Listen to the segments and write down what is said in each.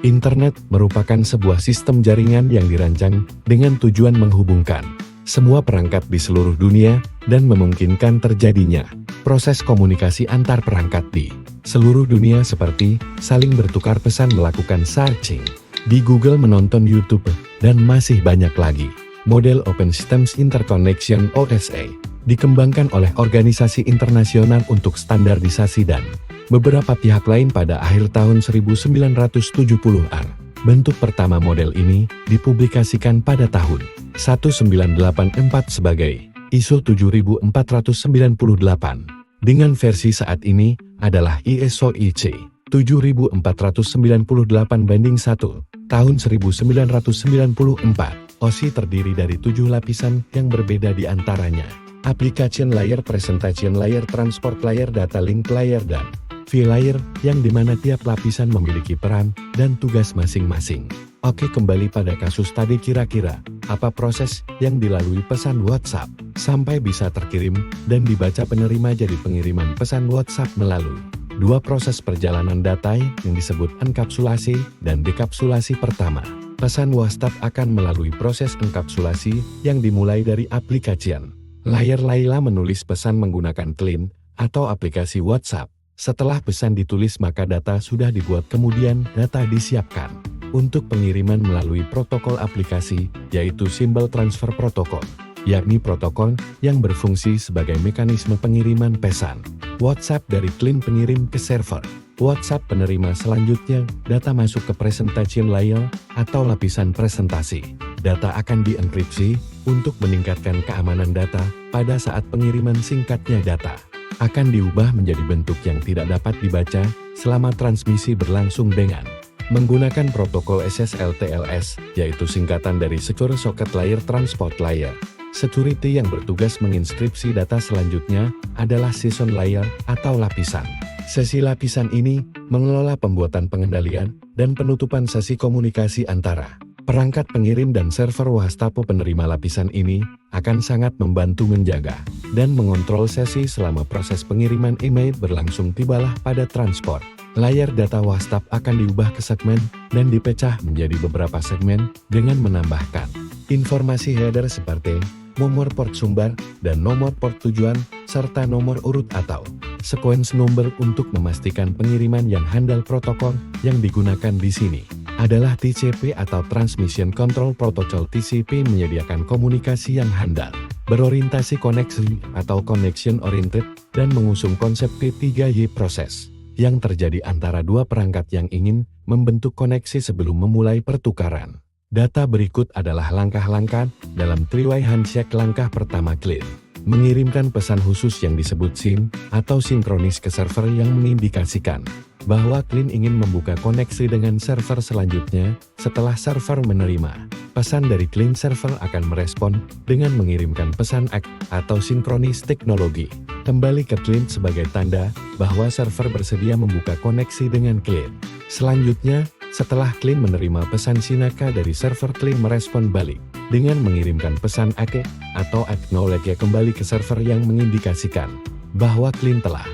Internet merupakan sebuah sistem jaringan yang dirancang dengan tujuan menghubungkan semua perangkat di seluruh dunia dan memungkinkan terjadinya proses komunikasi antar perangkat di seluruh dunia seperti saling bertukar pesan, melakukan searching di Google, menonton YouTube, dan masih banyak lagi. Model Open Systems Interconnection (OSA) dikembangkan oleh organisasi internasional untuk standarisasi dan beberapa pihak lain pada akhir tahun 1970-an. Bentuk pertama model ini dipublikasikan pada tahun 1984 sebagai ISO 7498. Dengan versi saat ini adalah ISO IC 7498/1 tahun 1994. OSI terdiri dari 7 lapisan yang berbeda di antaranya: Application Layer, Presentation Layer, Transport Layer, Data Link Layer, dan V-Layer, yang dimana tiap lapisan memiliki peran dan tugas masing-masing. Oke, kembali pada kasus tadi, kira-kira apa proses yang dilalui pesan WhatsApp sampai bisa terkirim dan dibaca penerima jadi pengiriman pesan WhatsApp melalui dua proses perjalanan data yang disebut enkapsulasi dan dekapsulasi. Pertama, pesan WhatsApp akan melalui proses enkapsulasi yang dimulai dari application layer. Laila menulis pesan menggunakan klien atau aplikasi WhatsApp. Setelah pesan ditulis, maka data sudah dibuat, kemudian data disiapkan untuk pengiriman melalui protokol aplikasi, yaitu Symbol Transfer Protocol, yakni protokol yang berfungsi sebagai mekanisme pengiriman pesan WhatsApp dari klien pengirim ke server WhatsApp penerima. Selanjutnya, data masuk ke presentation layer atau lapisan presentasi. Data akan dienkripsi untuk meningkatkan keamanan data. Pada saat pengiriman, singkatnya data akan diubah menjadi bentuk yang tidak dapat dibaca selama transmisi berlangsung dengan menggunakan protokol SSL/TLS, yaitu singkatan dari Secure Socket Layer Transport Layer. Security yang bertugas menginskripsi data selanjutnya adalah Session Layer atau lapisan. Sesi lapisan ini mengelola pembuatan, pengendalian, dan penutupan sesi komunikasi antara perangkat pengirim dan server WhatsApp. Penerima lapisan ini akan sangat membantu menjaga dan mengontrol sesi selama proses pengiriman email berlangsung. Tibalah pada transport layer, data WhatsApp akan diubah ke segmen dan dipecah menjadi beberapa segmen dengan menambahkan informasi header seperti nomor port sumber dan nomor port tujuan, serta nomor urut atau sequence number untuk memastikan pengiriman yang handal. Protokol yang digunakan di sini adalah TCP atau Transmission Control Protocol. TCP menyediakan komunikasi yang handal, berorientasi koneksi atau connection oriented, dan mengusung konsep P3Y proses yang terjadi antara dua perangkat yang ingin membentuk koneksi sebelum memulai pertukaran data. Berikut adalah langkah-langkah dalam three-way handshake. Langkah pertama, klien mengirimkan pesan khusus yang disebut SYN atau sinkronis ke server yang mengindikasikan bahwa klien ingin membuka koneksi dengan server selanjutnya. Setelah server menerima pesan dari klien, server akan merespon dengan mengirimkan pesan ACK atau sinkronis teknologi kembali ke klien sebagai tanda bahwa server bersedia membuka koneksi dengan klien. Selanjutnya, setelah klien menerima pesan SYN dari server, klien merespon balik dengan mengirimkan pesan ACK atau acknowledge kembali ke server yang mengindikasikan bahwa klien telah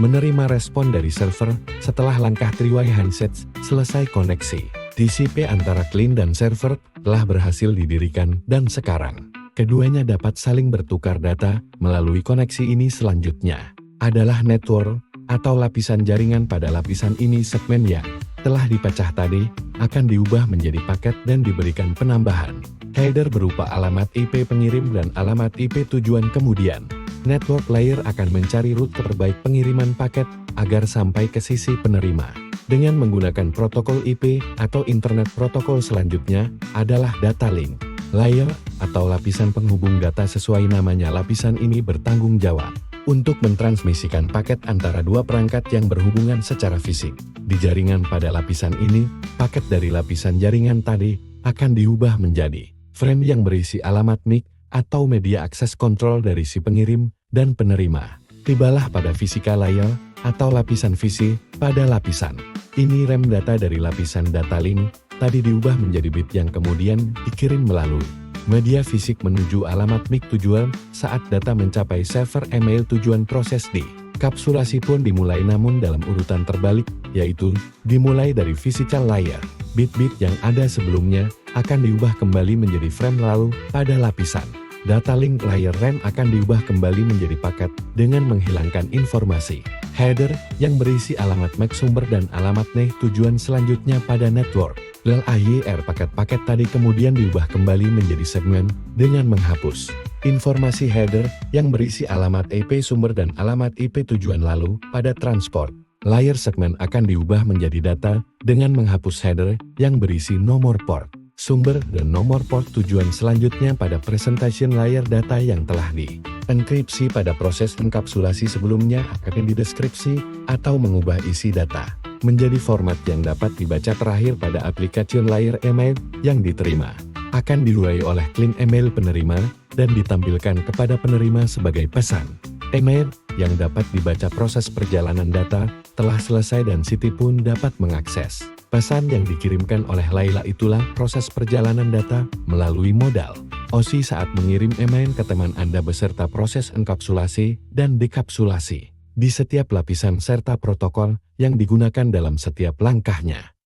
menerima respon dari server. Setelah langkah three-way handshake selesai, koneksi TCP antara klien dan server telah berhasil didirikan dan sekarang keduanya dapat saling bertukar data melalui koneksi ini. Selanjutnya adalah network atau lapisan jaringan. Pada lapisan ini, segmen yang telah dipecah tadi akan diubah menjadi paket dan diberikan penambahan header berupa alamat IP pengirim dan alamat IP tujuan. Kemudian, network layer akan mencari rute terbaik pengiriman paket agar sampai ke sisi penerima dengan menggunakan protokol IP atau Internet Protocol. Selanjutnya adalah data link layer atau lapisan penghubung data. Sesuai namanya, lapisan ini bertanggung jawab untuk mentransmisikan paket antara dua perangkat yang berhubungan secara fisik di jaringan. Pada lapisan ini, paket dari lapisan jaringan tadi akan diubah menjadi frame yang berisi alamat MIC atau media akses kontrol dari si pengirim dan penerima. Tibalah pada physical layer atau lapisan visi. Pada lapisan ini, rem data dari lapisan data link tadi diubah menjadi bit yang kemudian dikirim melalui media fisik menuju alamat MIC tujuan. Saat data mencapai server email tujuan, proses di Enkapsulasi pun dimulai namun dalam urutan terbalik, yaitu dimulai dari physical layer. Bit-bit yang ada sebelumnya akan diubah kembali menjadi frame lalu pada lapisan. Data link layer RAM akan diubah kembali menjadi paket dengan menghilangkan informasi. Header yang berisi alamat MAC sumber dan alamat NAND tujuan selanjutnya pada network. LAYR paket-paket tadi kemudian diubah kembali menjadi segmen dengan menghapus informasi header yang berisi alamat IP sumber dan alamat IP tujuan lalu pada transport. Layer segmen akan diubah menjadi data dengan menghapus header yang berisi nomor port, sumber dan nomor port tujuan selanjutnya pada presentation layer data yang telah dienkripsi pada proses enkapsulasi sebelumnya akan dideskripsi atau mengubah isi data menjadi format yang dapat dibaca terakhir pada application layer email yang diterima. Akan diurai oleh client email penerima dan ditampilkan kepada penerima sebagai pesan. Email yang dapat dibaca proses perjalanan data telah selesai dan Siti pun dapat mengakses. Pesan yang dikirimkan oleh Laila itulah proses perjalanan data melalui modal OSI saat mengirim email ke teman Anda beserta proses enkapsulasi dan dekapsulasi di setiap lapisan serta protokol yang digunakan dalam setiap langkahnya.